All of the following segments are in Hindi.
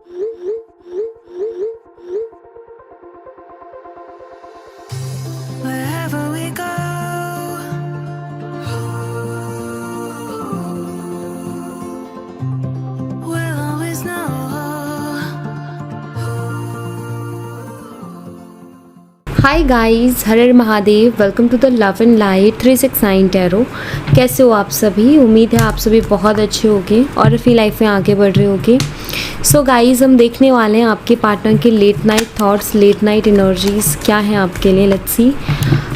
Wherever we go, we'll always know. Hi guys, हर हर Mahadev. Welcome to the love and light 369 tarot. कैसे हो आप सभी? उम्मीद है आप सभी बहुत अच्छे होंगे और अपनी लाइफ में आगे बढ़ रहे होंगे। सो गाइस, हम देखने वाले हैं आपके पार्टनर के late night thoughts, late night energies क्या हैं आपके लिए। Let's see.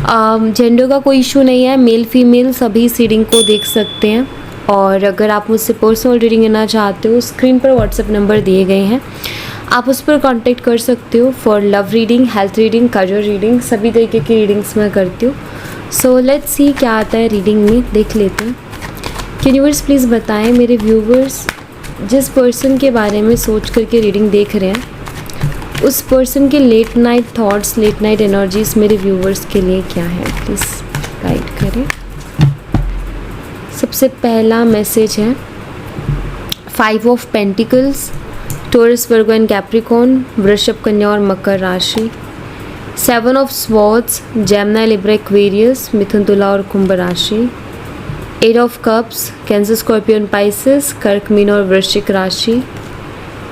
जेंडर का कोई इशू नहीं है, मेल फीमेल सभी इस रीडिंग को देख सकते हैं। और अगर आप मुझसे पर्सनल रीडिंग लेना चाहते हो, स्क्रीन पर व्हाट्सएप नंबर दिए गए हैं, आप उस पर कांटेक्ट कर सकते हो for love reading, health reading, career reading, सभी तरीके की रीडिंग्स मैं करती हूँ। सो लेट्स सी क्या आता है रीडिंग में, देख लेते हैं। यूनिवर्स प्लीज़ बताएं मेरे व्यूवर्स, जिस पर्सन के बारे में सोच करके रीडिंग देख रहे हैं, उस पर्सन के late night thoughts, late night energies मेरे व्यूवर्स के लिए क्या है, प्लीज़ गाइड करें। सबसे पहला मैसेज है 5 of pentacles, Taurus, Virgo and Capricorn, वृषभ, कन्या और मकर राशि। 7 of swords, Gemini, Libra, Aquarius, मिथुन, तुला और कुंभ राशि। 8 of cups, Cancer, Scorpion, Pisces, कर्क, मीन और वृश्चिक राशि।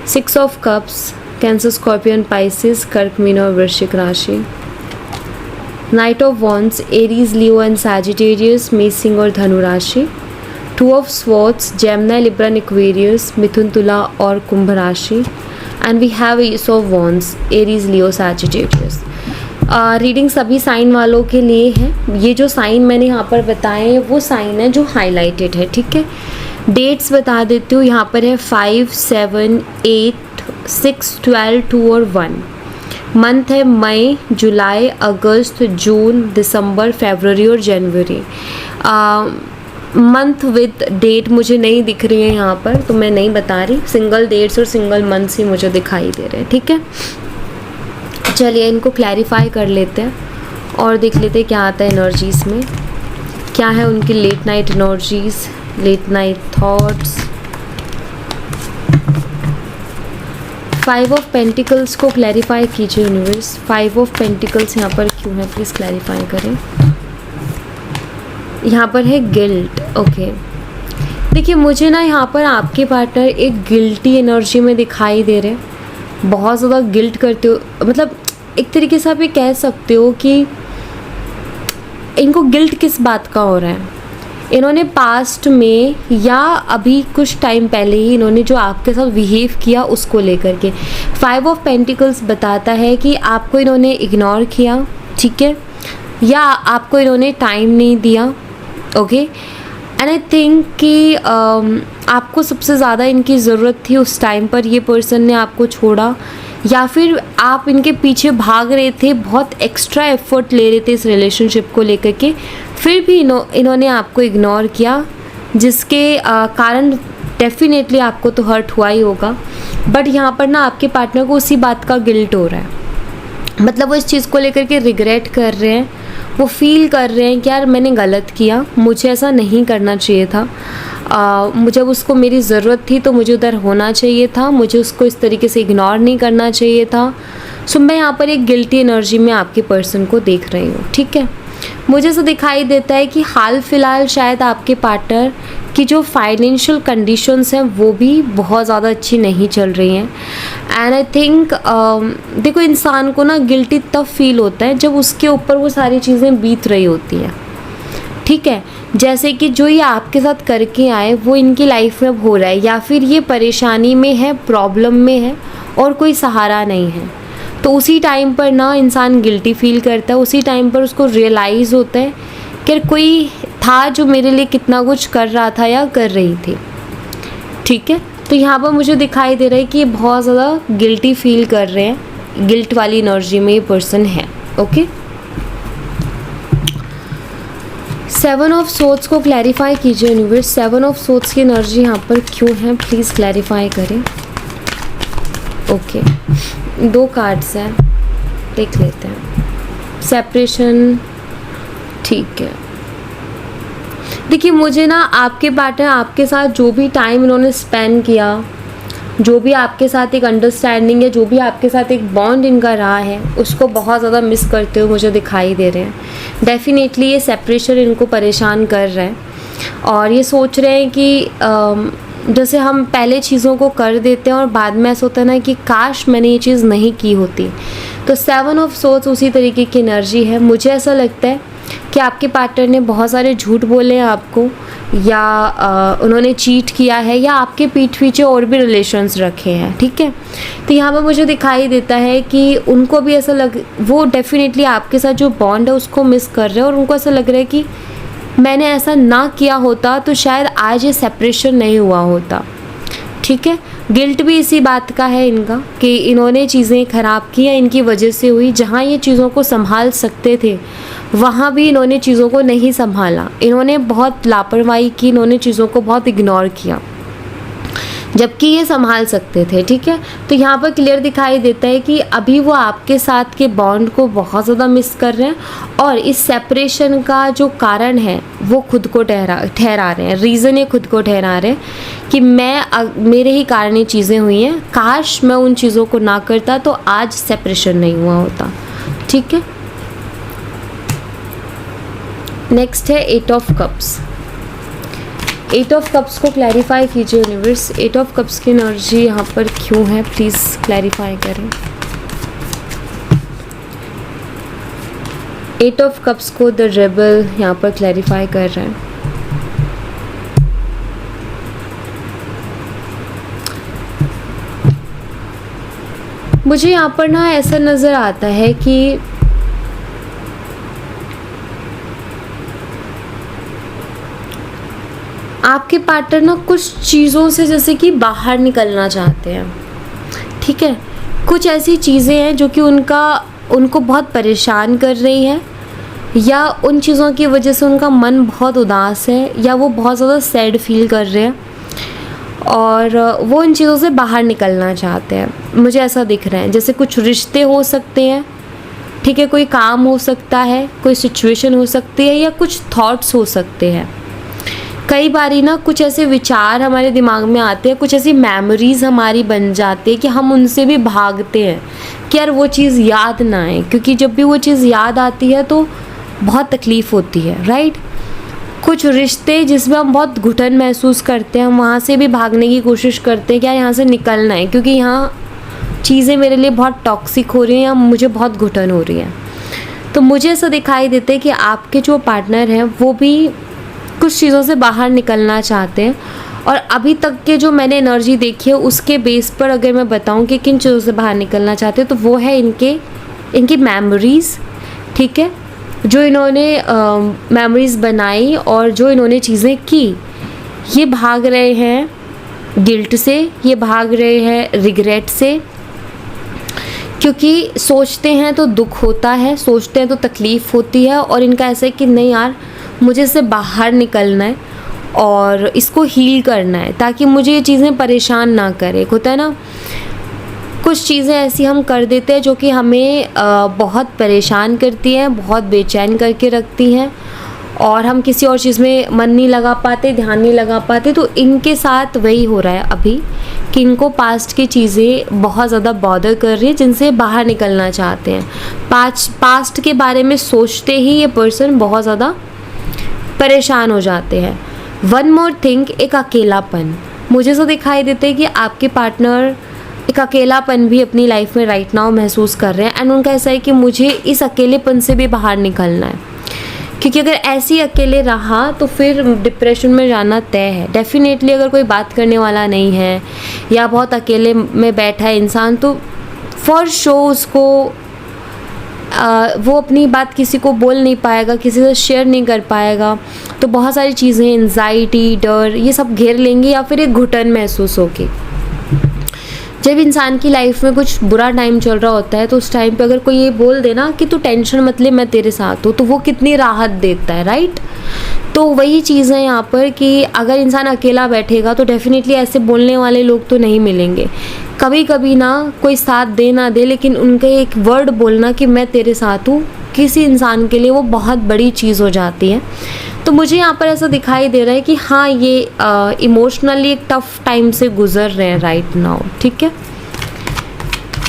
6 of cups, Cancer, Scorpion, Pisces, कर्क, मीन और वृश्चिक राशि। Knight of wands, Aries, Leo and Sagittarius, मेष, सिंह और धनु राशि। 2 of swords, Gemini, Libra, Aquarius, मिथुन, तुला और कुंभ राशि। And we have ace of wands, Aries, Leo, Sagittarius. Reading सभी साइन वालों के लिए है। ये जो साइन मैंने यहाँ पर बताए हैं वो साइन है जो हाईलाइटेड है, ठीक है। डेट्स बता देती हूँ, यहाँ पर है 5, 7, 8, 6, 12, 2 और 1। मंथ है मई, जुलाई, अगस्त, जून, दिसंबर, फरवरी और जनवरी। मंथ विद डेट मुझे नहीं दिख रही है यहाँ पर, तो मैं नहीं बता रही। सिंगल डेट्स और सिंगल मंथ्स ही मुझे दिखाई दे रहे हैं, ठीक है। चलिए इनको क्लैरिफाई कर लेते हैं और देख लेते हैं क्या आता है एनर्जीज़ में, क्या है उनकी late night energies, late night thoughts. 5 of pentacles को क्लैरिफाई कीजिए यूनिवर्स। 5 ऑफ पेंटिकल्स यहाँ पर क्यों है, प्लीज़ क्लैरिफाई करें। यहाँ पर है गिल्ट, ओके। देखिए मुझे ना यहाँ पर आपके पार्टनर एक गिल्टी एनर्जी में दिखाई दे रहे हैं, बहुत ज़्यादा गिल्ट करते हो। मतलब एक तरीके से आप ये कह सकते हो कि इनको गिल्ट किस बात का हो रहा है। इन्होंने पास्ट में या अभी कुछ टाइम पहले ही इन्होंने जो आपके साथ बिहेव किया उसको लेकर के। 5 ऑफ पेंटिकल्स बताता है कि आपको इन्होंने इग्नोर किया, ठीक है, या आपको इन्होंने टाइम नहीं दिया, ओके। एंड आई थिंक कि आपको सबसे ज़्यादा इनकी ज़रूरत थी उस टाइम पर, ये पर्सन ने आपको छोड़ा, या फिर आप इनके पीछे भाग रहे थे, बहुत एक्स्ट्रा एफर्ट ले रहे थे इस रिलेशनशिप को लेकर के, फिर भी इन्होंने आपको इग्नोर किया, जिसके कारण डेफिनेटली आपको तो हर्ट हुआ ही होगा। बट यहाँ पर ना आपके पार्टनर को उसी बात का गिल्ट हो रहा है, मतलब वो इस चीज़ को लेकर के रिग्रेट कर रहे हैं, वो फील कर रहे हैं कि यार मैंने गलत किया, मुझे ऐसा नहीं करना चाहिए था। जब उसको मेरी ज़रूरत थी तो मुझे उधर होना चाहिए था, मुझे उसको इस तरीके से इग्नोर नहीं करना चाहिए था। सो मैं यहाँ पर एक गिल्टी एनर्जी में आपके पर्सन को देख रही हूँ, ठीक है। मुझे ऐसा दिखाई देता है कि हाल फिलहाल शायद आपके पार्टनर की जो फाइनेंशियल कंडीशंस हैं वो भी बहुत ज़्यादा अच्छी नहीं चल रही हैं। एंड आई थिंक देखो इंसान को ना गिल्टी तब फील होता है जब उसके ऊपर वो सारी चीज़ें बीत रही होती हैं, ठीक है। जैसे कि जो ये आपके साथ करके आए वो इनकी लाइफ में अब हो रहा है, या फिर ये परेशानी में है, प्रॉब्लम में है और कोई सहारा नहीं है, तो उसी टाइम पर ना इंसान गिल्टी फील करता है। उसी टाइम पर उसको रियलाइज़ होता है कि कोई था जो मेरे लिए कितना कुछ कर रहा था या कर रही थी, ठीक है। तो यहाँ पर मुझे दिखाई दे रहा है कि ये बहुत ज़्यादा गिल्टी फील कर रहे हैं, गिल्ट वाली एनर्जी में ये पर्सन है, ओके। 7 ऑफ सोर्ड्स को क्लैरिफाई कीजिए यूनिवर्स। 7 ऑफ सोर्ड्स की एनर्जी यहाँ पर क्यों है, प्लीज़ क्लैरिफाई करें, ओके। 2 कार्ड्स हैं, देख लेते हैं। सेपरेशन, ठीक है। देखिए मुझे ना आपके पार्टनर आपके साथ जो भी टाइम इन्होंने स्पेंड किया, जो भी आपके साथ एक अंडरस्टैंडिंग है, जो भी आपके साथ एक बॉन्ड इनका रहा है, उसको बहुत ज़्यादा मिस करते हुए मुझे दिखाई दे रहे हैं। डेफिनेटली ये सेपरेशन इनको परेशान कर रहा है और ये सोच रहे हैं कि जैसे हम पहले चीज़ों को कर देते हैं और बाद में ऐसा होता है ना कि काश मैंने ये चीज़ नहीं की होती। तो 7 ऑफ सोर्ड्स उसी तरीके की एनर्जी है। मुझे ऐसा लगता है कि आपके पार्टनर ने बहुत सारे झूठ बोले हैं आपको, या उन्होंने चीट किया है, या आपके पीठ पीछे और भी रिलेशंस रखे हैं, ठीक है। तो यहाँ पर मुझे दिखाई देता है कि उनको भी ऐसा वो डेफिनेटली आपके साथ जो बॉन्ड है उसको मिस कर रहे हैं और उनको ऐसा लग रहा है कि मैंने ऐसा ना किया होता तो शायद आज ये सेपरेशन नहीं हुआ होता, ठीक है। गिल्ट भी इसी बात का है इनका कि इन्होंने चीज़ें ख़राब की या इनकी वजह से हुई। जहाँ ये चीज़ों को संभाल सकते थे वहाँ भी इन्होंने चीज़ों को नहीं संभाला, इन्होंने बहुत लापरवाही की, इन्होंने चीज़ों को बहुत इग्नोर किया जबकि ये संभाल सकते थे, ठीक है। तो यहाँ पर क्लियर दिखाई देता है कि अभी वो आपके साथ के बॉन्ड को बहुत ज़्यादा मिस कर रहे हैं और इस सेपरेशन का जो कारण है वो खुद को ठहरा रहे हैं। रीज़न ये खुद को ठहरा रहे हैं कि मेरे ही कारण ये चीज़ें हुई हैं, काश मैं उन चीज़ों को ना करता तो आज सेपरेशन नहीं हुआ होता, ठीक है। नेक्स्ट है 8 ऑफ कप्स। 8 ऑफ कप्स को क्लैरिफाई कीजिए यूनिवर्स। 8 ऑफ कप्स की एनर्जी यहाँ पर क्यों है, प्लीज़ क्लैरिफाई करें। 8 ऑफ कप्स को द रेबल यहाँ पर क्लैरिफाई कर रहे हैं। मुझे यहाँ पर ना ऐसा नज़र आता है कि आपके पार्टनर ना कुछ चीज़ों से जैसे कि बाहर निकलना चाहते हैं, ठीक है। कुछ ऐसी चीज़ें हैं जो कि उनको बहुत परेशान कर रही है, या उन चीज़ों की वजह से उनका मन बहुत उदास है, या वो बहुत ज़्यादा सैड फील कर रहे हैं और वो उन चीज़ों से बाहर निकलना चाहते हैं। मुझे ऐसा दिख रहा है जैसे कुछ रिश्ते हो सकते हैं, ठीक है, कोई काम हो सकता है, कोई सिचुएशन हो सकती है, या कुछ थॉट्स हो सकते हैं। कई बारी ना कुछ ऐसे विचार हमारे दिमाग में आते हैं, कुछ ऐसी मेमोरीज़ हमारी बन जाती है कि हम उनसे भी भागते हैं कि यार वो चीज़ याद ना आए, क्योंकि जब भी वो चीज़ याद आती है तो बहुत तकलीफ़ होती है, राइट। कुछ रिश्ते जिसमें हम बहुत घुटन महसूस करते हैं, हम वहाँ से भी भागने की कोशिश करते हैं कि यार यहाँ से निकलना है, क्योंकि यहाँ चीज़ें मेरे लिए बहुत टॉक्सिक हो रही हैं या मुझे बहुत घुटन हो रही है। तो मुझे ऐसा दिखाई देता है कि आपके जो पार्टनर हैं वो भी कुछ चीज़ों से बाहर निकलना चाहते हैं, और अभी तक के जो मैंने एनर्जी देखी है उसके बेस पर अगर मैं बताऊं कि किन चीज़ों से बाहर निकलना चाहते हैं तो वो है इनकी मेमोरीज़, ठीक है। जो इन्होंने मेमोरीज़ बनाई और जो इन्होंने चीज़ें की, ये भाग रहे हैं गिल्ट से, ये भाग रहे हैं रिग्रेट से, क्योंकि सोचते हैं तो दुख होता है, सोचते हैं तो तकलीफ़ होती है, और इनका ऐसा है कि नहीं यार मुझे इससे बाहर निकलना है और इसको हील करना है ताकि मुझे ये चीज़ें परेशान ना करें। होता है ना कुछ चीज़ें ऐसी हम कर देते हैं जो कि हमें बहुत परेशान करती हैं, बहुत बेचैन करके रखती हैं, और हम किसी और चीज़ में मन नहीं लगा पाते, ध्यान नहीं लगा पाते। तो इनके साथ वही हो रहा है अभी कि इनको पास्ट की चीज़ें बहुत ज़्यादा बॉदर कर रही है, जिनसे बाहर निकलना चाहते हैं। पास्ट के बारे में सोचते ही ये पर्सन बहुत ज़्यादा परेशान हो जाते हैं। वन मोर थिंग, एक अकेलापन मुझे तो दिखाई देता है कि आपके पार्टनर एक अकेलापन भी अपनी लाइफ में राइट नाउ महसूस कर रहे हैं, एंड उनका ऐसा है कि मुझे इस अकेलेपन से भी बाहर निकलना है, क्योंकि अगर ऐसे ही अकेले रहा तो फिर डिप्रेशन में जाना तय है। डेफिनेटली अगर कोई बात करने वाला नहीं है या बहुत अकेले में बैठा है इंसान, तो फॉर शो उसको वो अपनी बात किसी को बोल नहीं पाएगा, किसी से शेयर नहीं कर पाएगा, तो बहुत सारी चीज़ें, एंजाइटी, डर, ये सब घेर लेंगी, या फिर एक घुटन महसूस होगी। जब इंसान की लाइफ में कुछ बुरा टाइम चल रहा होता है तो उस टाइम पे अगर कोई ये बोल देना कि तू टेंशन मत ले, मैं तेरे साथ हूँ, तो वो कितनी राहत देता है, राइट। तो वही चीज़ है यहाँ पर कि अगर इंसान अकेला बैठेगा तो डेफिनेटली ऐसे बोलने वाले लोग तो नहीं मिलेंगे। कभी कभी ना कोई साथ दे ना दे, लेकिन उनके एक वर्ड बोलना कि मैं तेरे साथ हूँ, किसी इंसान के लिए वो बहुत बड़ी चीज़ हो जाती है। तो मुझे यहाँ पर ऐसा दिखाई दे रहा है कि हाँ, ये इमोशनली एक टफ टाइम से गुजर रहे हैं राइट नाउ, ठीक है।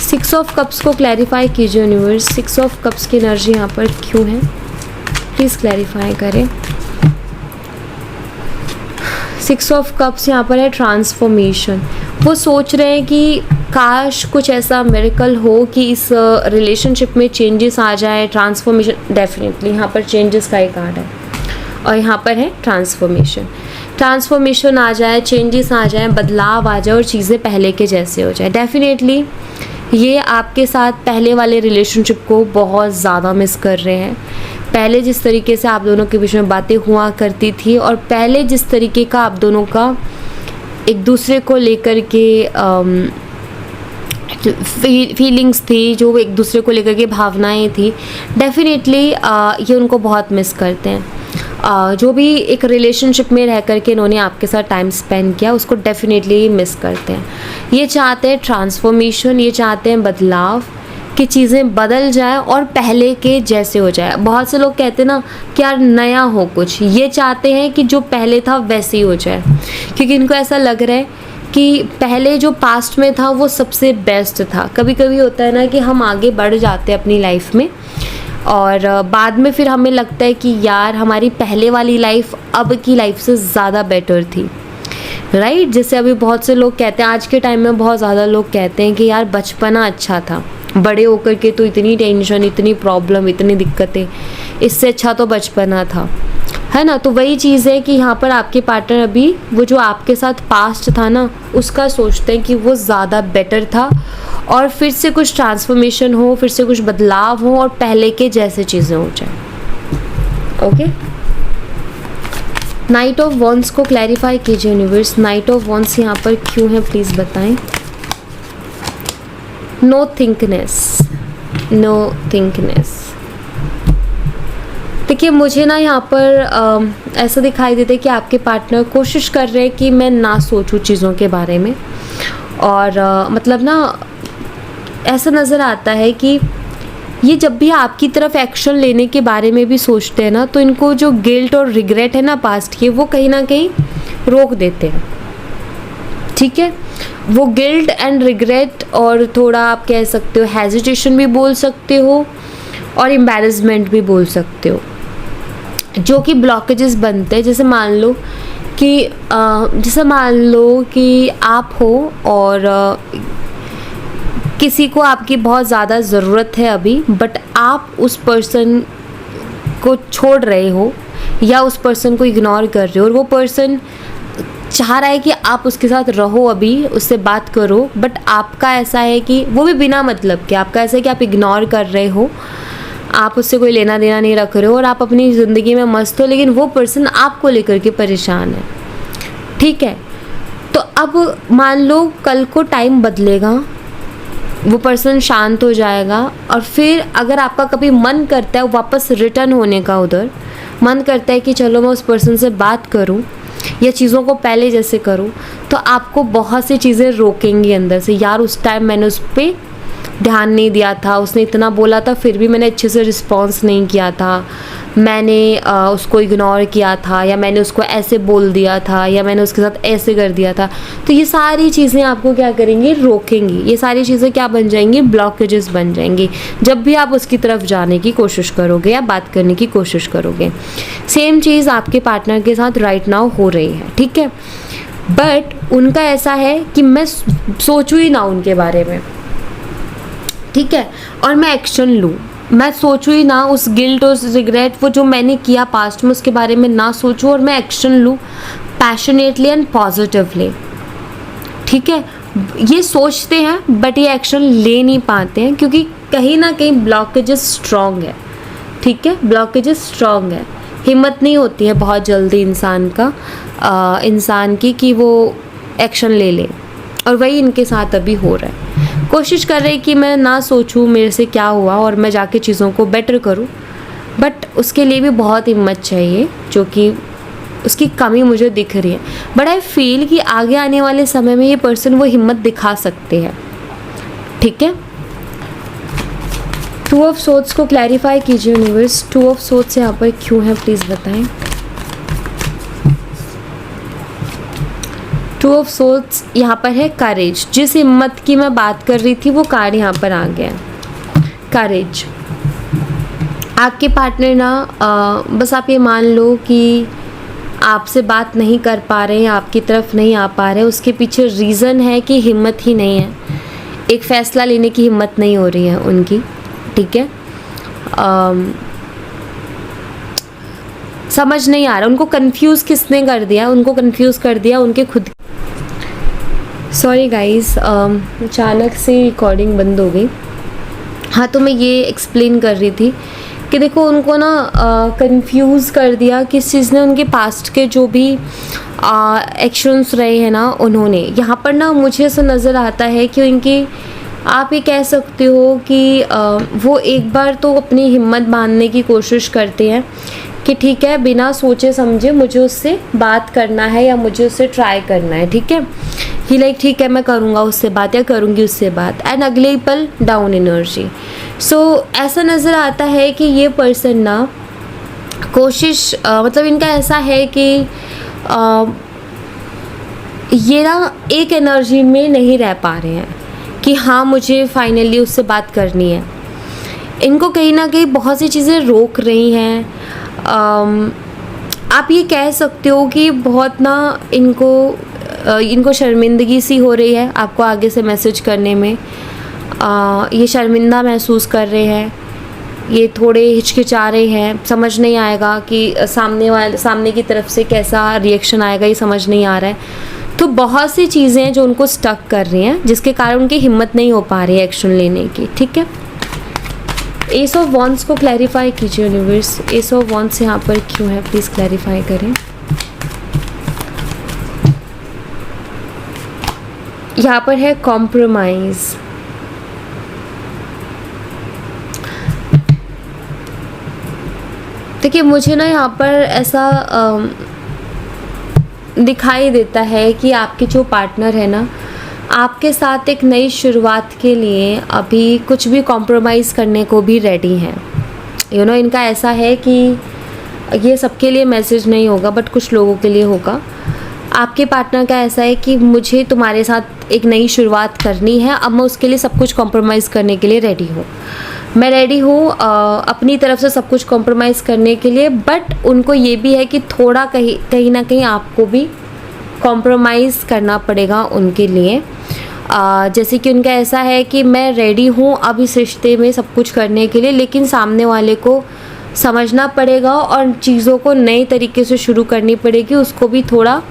6 ऑफ कप्स को क्लैरिफाई कीजिए यूनिवर्स। 6 ऑफ कप्स की एनर्जी यहाँ पर क्यों है, प्लीज़ क्लैरिफाई करें। 6 ऑफ कप्स यहाँ पर है ट्रांसफॉर्मेशन। वो सोच रहे हैं कि काश कुछ ऐसा मिरेकल हो कि इस रिलेशनशिप में चेंजेस आ जाए, ट्रांसफॉर्मेशन। डेफिनेटली यहाँ पर चेंजेस का ही कार्ड है और यहाँ पर है ट्रांसफॉर्मेशन। ट्रांसफॉर्मेशन आ जाए, चेंजेस आ जाए, बदलाव आ जाए और चीज़ें पहले के जैसे हो जाए। डेफिनेटली ये आपके साथ पहले वाले रिलेशनशिप को बहुत ज़्यादा मिस कर रहे हैं। पहले जिस तरीके से आप दोनों के बीच में बातें हुआ करती थी और पहले जिस तरीके का आप दोनों का एक दूसरे को लेकर के फीलिंग्स थी, जो एक दूसरे को लेकर के भावनाएं थी, डेफिनेटली ये उनको बहुत मिस करते हैं। जो भी एक रिलेशनशिप में रह करके इन्होंने आपके साथ टाइम स्पेंड किया उसको डेफिनेटली मिस करते हैं। ये चाहते हैं ट्रांसफॉर्मेशन, ये चाहते हैं बदलाव, कि चीज़ें बदल जाए और पहले के जैसे हो जाए। बहुत से लोग कहते हैं ना कि यार नया हो कुछ, ये चाहते हैं कि जो पहले था वैसे ही हो जाए, क्योंकि इनको ऐसा लग रहा है कि पहले जो पास्ट में था वो सबसे बेस्ट था। कभी कभी होता है ना कि हम आगे बढ़ जाते हैं अपनी लाइफ में और बाद में फिर हमें लगता है कि यार हमारी पहले वाली लाइफ अब की लाइफ से ज़्यादा बेटर थी, राइट। जैसे अभी बहुत से लोग कहते हैं, आज के टाइम में बहुत ज़्यादा लोग कहते हैं कि यार बचपना अच्छा था, बड़े होकर के तो इतनी टेंशन, इतनी प्रॉब्लम, इतनी दिक्कतें, इससे अच्छा तो बचपना था, है ना। तो वही चीज़ है कि यहाँ पर आपके पार्टनर अभी वो जो आपके साथ पास्ट था ना उसका सोचते हैं कि वो ज़्यादा बेटर था और फिर से कुछ ट्रांसफॉर्मेशन हो, फिर से कुछ बदलाव हो और पहले के जैसे चीज़ें हो जाए। ओके, नाइट ऑफ वॉन्ड्स को क्लैरिफाई कीजिए यूनिवर्स। नाइट ऑफ वॉन्ड्स यहाँ पर क्यों है प्लीज़ बताएं। No thinkness, no thinkness. देखिए मुझे ना यहाँ पर ऐसा दिखाई देता है कि आपके पार्टनर कोशिश कर रहे हैं कि मैं ना सोचूं चीज़ों के बारे में और मतलब ना ऐसा नज़र आता है कि ये जब भी आपकी तरफ एक्शन लेने के बारे में भी सोचते हैं ना तो इनको जो गिल्ट और रिग्रेट है ना पास्ट के, वो कहीं ना कहीं रोक देते हैं, ठीक है। वो गिल्ट एंड रिग्रेट और थोड़ा आप कह सकते हो हेजिटेशन भी बोल सकते हो और एम्बैरेसमेंट भी बोल सकते हो, जो कि ब्लॉकेजेस बनते हैं। जैसे मान लो कि आप हो और किसी को आपकी बहुत ज़्यादा ज़रूरत है अभी, बट आप उस पर्सन को छोड़ रहे हो या उस पर्सन को इग्नोर कर रहे हो और वो पर्सन चाह रहा है कि आप उसके साथ रहो, अभी उससे बात करो, बट आपका ऐसा है कि वो भी बिना मतलब के, आपका ऐसा है कि आप इग्नोर कर रहे हो, आप उससे कोई लेना देना नहीं रख रहे हो और आप अपनी ज़िंदगी में मस्त हो, लेकिन वो पर्सन आपको लेकर के परेशान है, ठीक है। तो अब मान लो कल को टाइम बदलेगा, वो पर्सन शांत हो जाएगा और फिर अगर आपका कभी मन करता है वापस रिटर्न होने का, उधर मन करता है कि चलो मैं उस पर्सन से बात करूं या चीज़ों को पहले जैसे करूं, तो आपको बहुत सी चीज़ें रोकेंगी अंदर से। यार उस टाइम मैंने उस पर ध्यान नहीं दिया था, उसने इतना बोला था फिर भी मैंने अच्छे से रिस्पॉन्स नहीं किया था, मैंने उसको इग्नोर किया था, या मैंने उसको ऐसे बोल दिया था, या मैंने उसके साथ ऐसे कर दिया था। तो ये सारी चीज़ें आपको क्या करेंगी, रोकेंगी। ये सारी चीज़ें क्या बन जाएंगी, ब्लॉकेजेस बन जाएंगी जब भी आप उसकी तरफ जाने की कोशिश करोगे या बात करने की कोशिश करोगे। सेम चीज़ आपके पार्टनर के साथ राइट नाउ हो रही है, ठीक है। बट उनका ऐसा है कि मैं सोचूं ही ना उनके बारे में, ठीक है, और मैं एक्शन लूँ, मैं सोचूं ही ना उस गिल्ट और रिग्रेट, वो जो मैंने किया पास्ट में उसके बारे में ना सोचूं और मैं एक्शन लूँ पैशनेटली एंड पॉजिटिवली, ठीक है। ये सोचते हैं बट ये एक्शन ले नहीं पाते हैं क्योंकि कहीं ना कहीं ब्लॉकेजेस स्ट्रॉन्ग है, ठीक है, ब्लॉकेजेस स्ट्रॉन्ग है। हिम्मत नहीं होती है बहुत जल्दी इंसान की कि वो एक्शन ले ले, और वही इनके साथ अभी हो रहा है। कोशिश कर रहे कि मैं ना सोचूं मेरे से क्या हुआ और मैं जाके चीज़ों को बेटर करूं, बट उसके लिए भी बहुत हिम्मत चाहिए, जो कि उसकी कमी मुझे दिख रही है। बट आई फील कि आगे आने वाले समय में ये पर्सन वो हिम्मत दिखा सकते हैं, ठीक है। टू ऑफ सोर्ड्स को क्लैरिफाई कीजिए यूनिवर्स, टू ऑफ सोर्ड्स यहाँ पर क्यों है प्लीज़ बताएं। टू ऑफ सोर्ड्स यहाँ पर है करेज, जिस हिम्मत की मैं बात कर रही थी वो कार्ड यहाँ पर आ गया है, करेज। आपके पार्टनर ना बस आप ये मान लो कि आपसे बात नहीं कर पा रहे हैं, आपकी तरफ नहीं आ पा रहे हैं, उसके पीछे रीज़न है कि हिम्मत ही नहीं है, एक फ़ैसला लेने की हिम्मत नहीं हो रही है उनकी, ठीक है। समझ नहीं आ रहा उनको, कंफ्यूज किसने कर दिया, उनको कंफ्यूज कर दिया उनके खुद। सॉरी गाइस, अचानक से रिकॉर्डिंग बंद हो गई। हाँ, तो मैं ये एक्सप्लेन कर रही थी कि देखो उनको ना कंफ्यूज कर दिया किस चीज़ ने, उनके पास्ट के जो भी एक्शंस रहे हैं ना उन्होंने। यहाँ पर ना मुझे ऐसा नज़र आता है कि उनकी, आप ये कह सकते हो कि वो एक बार तो अपनी हिम्मत बांधने की कोशिश करते हैं कि ठीक है, बिना सोचे समझे मुझे उससे बात करना है या मुझे उससे ट्राई करना है, ठीक है, कि लाइक ठीक है मैं करूँगा उससे बात या करूँगी उससे बात, एंड अगले ही पल डाउन एनर्जी। सो ऐसा नज़र आता है कि ये पर्सन ना कोशिश मतलब इनका ऐसा है कि ये ना एक एनर्जी में नहीं रह पा रहे हैं कि हाँ मुझे फाइनली उससे बात करनी है। इनको कहीं ना कहीं बहुत सी चीज़ें रोक रही हैं। आप ये कह सकते हो कि बहुत ना इनको शर्मिंदगी सी हो रही है आपको आगे से मैसेज करने में। ये शर्मिंदा महसूस कर रहे हैं, ये थोड़े हिचकिचा रहे हैं, समझ नहीं आएगा कि सामने की तरफ से कैसा रिएक्शन आएगा, ये समझ नहीं आ रहा है। तो बहुत सी चीज़ें हैं जो उनको स्टक कर रही हैं, जिसके कारण उनकी हिम्मत नहीं हो पा रही है एक्शन लेने की, ठीक है। एस ऑफ वॉन्ड्स को क्लैरिफाई कीजिए यूनिवर्स, एस ऑफ वॉन्ड्स यहाँ पर क्यों है प्लीज़ क्लैरिफाई करें। यहाँ पर है कॉम्प्रोमाइज़। देखिए मुझे ना यहाँ पर ऐसा दिखाई देता है कि आपके जो पार्टनर है ना, आपके साथ एक नई शुरुआत के लिए अभी कुछ भी कॉम्प्रोमाइज़ करने को भी रेडी हैं। यू नो, इनका ऐसा है कि ये सबके लिए मैसेज नहीं होगा बट कुछ लोगों के लिए होगा। आपके पार्टनर का ऐसा है कि मुझे तुम्हारे साथ एक नई शुरुआत करनी है, अब मैं उसके लिए सब कुछ कॉम्प्रोमाइज़ करने के लिए रेडी हूँ। मैं रेडी हूँ अपनी तरफ से सब कुछ कॉम्प्रोमाइज़ करने के लिए, बट उनको ये भी है कि थोड़ा कहीं ना कहीं आपको भी कॉम्प्रोमाइज़ करना पड़ेगा उनके लिए। जैसे कि उनका ऐसा है कि मैं रेडी हूँ अब इस रिश्ते में सब कुछ करने के लिए, लेकिन सामने वाले को समझना पड़ेगा और चीज़ों को नए तरीके से शुरू करनी पड़ेगी, उसको भी थोड़ा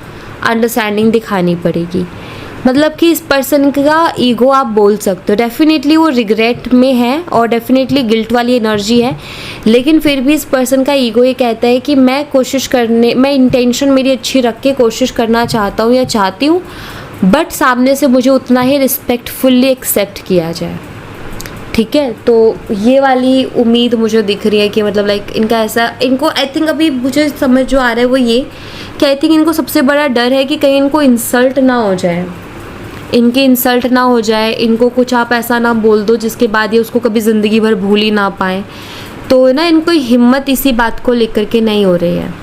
अंडरस्टैंडिंग दिखानी पड़ेगी। मतलब कि इस पर्सन का ईगो आप बोल सकते हो, डेफिनेटली वो रिग्रेट में है और डेफिनेटली गिल्ट वाली एनर्जी है, लेकिन फिर भी इस पर्सन का ईगो ये कहता है कि मैं इंटेंशन मेरी अच्छी रख के कोशिश करना चाहता हूँ या चाहती हूँ, बट सामने से मुझे उतना ही रिस्पेक्टफुल्ली एक्सेप्ट किया जाए, ठीक है। तो ये वाली उम्मीद मुझे दिख रही है कि मतलब लाइक इनको आई थिंक अभी मुझे समझ जो आ रहा है वो ये कि आई थिंक इनको सबसे बड़ा डर है कि कहीं इनको इंसल्ट ना हो जाए, इनकी इंसल्ट ना हो जाए, इनको कुछ आप ऐसा ना बोल दो जिसके बाद ये उसको कभी ज़िंदगी भर भूल ही ना पाए। तो ना इनको हिम्मत इसी बात को लेकर के नहीं हो रही है।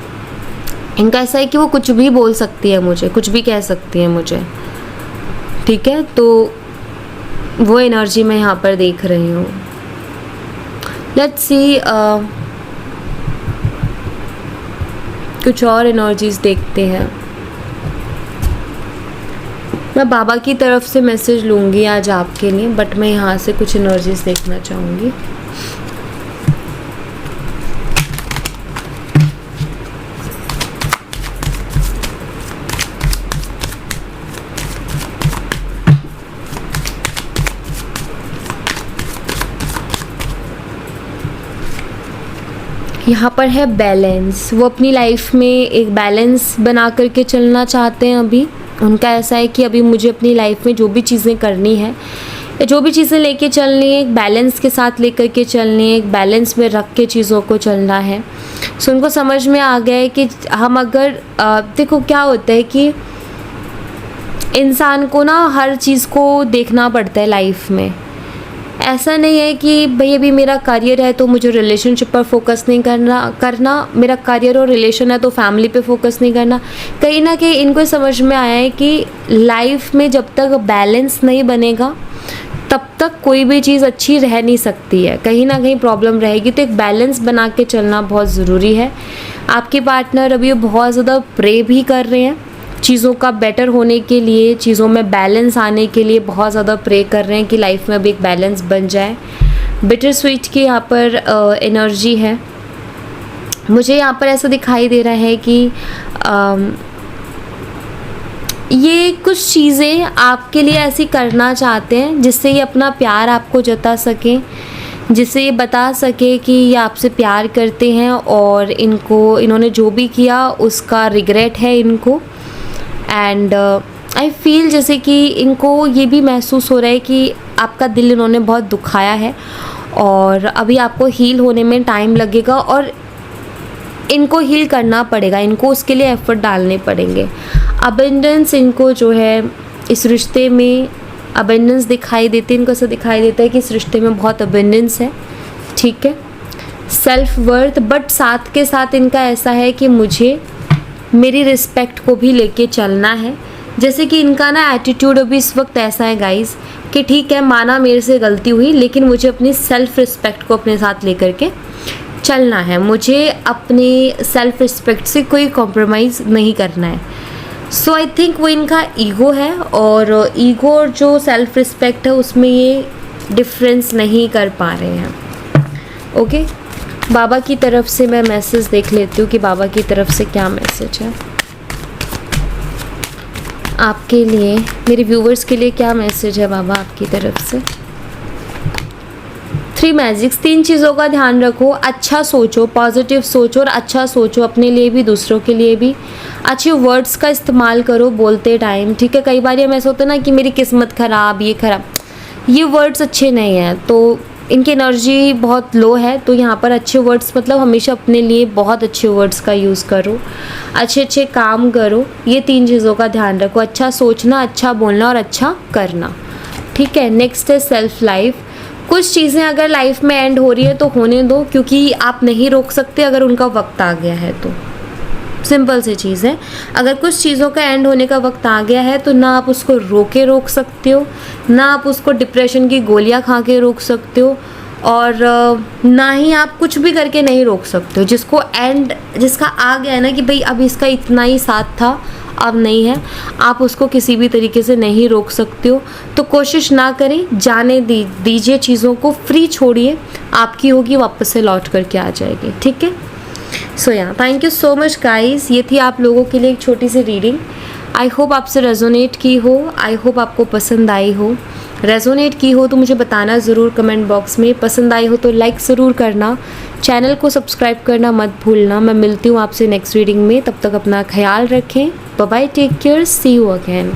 इनका ऐसा है कि वो कुछ भी बोल सकती है मुझे, कुछ भी कह सकती है मुझे, ठीक है। तो वो एनर्जी मैं यहाँ पर देख रही हूँ। लेट्स सी कुछ और एनर्जीज देखते हैं। मैं बाबा की तरफ से मैसेज लूँगी आज आपके लिए, बट मैं यहाँ से कुछ एनर्जीज देखना चाहूँगी। यहाँ पर है बैलेंस। वो अपनी लाइफ में एक बैलेंस बना करके चलना चाहते हैं। अभी उनका ऐसा है कि अभी मुझे अपनी लाइफ में जो भी चीज़ें करनी है, जो भी चीज़ें लेके चलनी है, एक बैलेंस के साथ लेकर के चलनी है, एक बैलेंस में रख के चीज़ों को चलना है। सो उनको समझ में आ गया है कि हम अगर देखो क्या होता है कि इंसान को ना हर चीज़ को देखना पड़ता है लाइफ में, ऐसा नहीं है कि भाई अभी मेरा करियर है तो मुझे रिलेशनशिप पर फोकस नहीं करना मेरा करियर और रिलेशन है तो फैमिली पे फोकस नहीं करना। कहीं ना कहीं इनको समझ में आया है कि लाइफ में जब तक बैलेंस नहीं बनेगा तब तक कोई भी चीज़ अच्छी रह नहीं सकती है, कहीं ना कहीं प्रॉब्लम रहेगी। तो एक बैलेंस बना के चलना बहुत ज़रूरी है। आपके पार्टनर अभी बहुत ज़्यादा प्रे भी कर रहे हैं चीज़ों का बेटर होने के लिए, चीज़ों में बैलेंस आने के लिए बहुत ज़्यादा प्रे कर रहे हैं कि लाइफ में भी एक बैलेंस बन जाए। बिटर स्वीट की यहाँ पर एनर्जी है। मुझे यहाँ पर ऐसा दिखाई दे रहा है कि ये कुछ चीज़ें आपके लिए ऐसी करना चाहते हैं जिससे ये अपना प्यार आपको जता सकें, जिससे ये बता सके कि ये आपसे प्यार करते हैं और इन्होंने जो भी किया उसका रिग्रेट है इनको। एंड आई फील जैसे कि इनको ये भी महसूस हो रहा है कि आपका दिल इन्होंने बहुत दुखाया है और अभी आपको हील होने में टाइम लगेगा और इनको हील करना पड़ेगा, इनको उसके लिए एफर्ट डालने पड़ेंगे। अबेंडेंस इनको जो है इस रिश्ते में अबेंडेंस दिखाई देती है, इनको ऐसा दिखाई देता है कि इस रिश्ते में बहुत अबेंडेंस है, ठीक है। सेल्फ वर्थ, बट साथ के साथ इनका ऐसा है कि मुझे मेरी रिस्पेक्ट को भी लेके चलना है। जैसे कि इनका ना एटीट्यूड अभी इस वक्त ऐसा है गाइस कि ठीक है माना मेरे से गलती हुई लेकिन मुझे अपनी सेल्फ रिस्पेक्ट को अपने साथ लेकर के चलना है, मुझे अपनी सेल्फ रिस्पेक्ट से कोई कॉम्प्रोमाइज़ नहीं करना है। सो आई थिंक वो इनका ईगो है और ईगो और जो सेल्फ रिस्पेक्ट है उसमें ये डिफरेंस नहीं कर पा रहे हैं। ओके, बाबा की तरफ से मैं मैसेज देख लेती हूँ कि बाबा की तरफ से क्या मैसेज है आपके लिए, मेरे व्यूवर्स के लिए क्या मैसेज है बाबा आपकी तरफ से। 3 मैजिक्स, 3 चीज़ों का ध्यान रखो, अच्छा सोचो, पॉजिटिव सोचो और अच्छा सोचो, अपने लिए भी दूसरों के लिए भी। अच्छे वर्ड्स का इस्तेमाल करो बोलते टाइम, ठीक है। कई बार हम ऐसा होता है ना कि मेरी किस्मत ख़राब, ये ख़राब, ये वर्ड्स अच्छे नहीं हैं, तो इनकी एनर्जी बहुत लो है। तो यहाँ पर अच्छे वर्ड्स मतलब हमेशा अपने लिए बहुत अच्छे वर्ड्स का यूज़ करो, अच्छे अच्छे काम करो, ये 3 चीज़ों का ध्यान रखो, अच्छा सोचना, अच्छा बोलना और अच्छा करना, ठीक है। नेक्स्ट है सेल्फ लाइफ। कुछ चीज़ें अगर लाइफ में एंड हो रही है तो होने दो, क्योंकि आप नहीं रोक सकते अगर उनका वक्त आ गया है तो। सिंपल सी चीज़ है, अगर कुछ चीज़ों का एंड होने का वक्त आ गया है तो ना आप उसको रोक सकते हो, ना आप उसको डिप्रेशन की गोलियां खा के रोक सकते हो और ना ही आप कुछ भी करके नहीं रोक सकते हो। जिसका आ गया है ना कि भाई अब इसका इतना ही साथ था अब नहीं है, आप उसको किसी भी तरीके से नहीं रोक सकते हो। तो कोशिश ना करें, जाने दीजिए चीज़ों को, फ्री छोड़िए, आपकी होगी वापस से लौट करके आ जाएगी, ठीक है। सो या thank you so much guys, ये थी आप लोगों के लिए एक छोटी सी रीडिंग। आई होप आपसे रेजोनेट की हो, आई होप आपको पसंद आई हो। रेजोनेट की हो तो मुझे बताना ज़रूर कमेंट बॉक्स में, पसंद आई हो तो लाइक ज़रूर करना, चैनल को सब्सक्राइब करना मत भूलना। मैं मिलती हूँ आपसे नेक्स्ट रीडिंग में, तब तक अपना ख्याल रखें, bye bye, take care, see you again.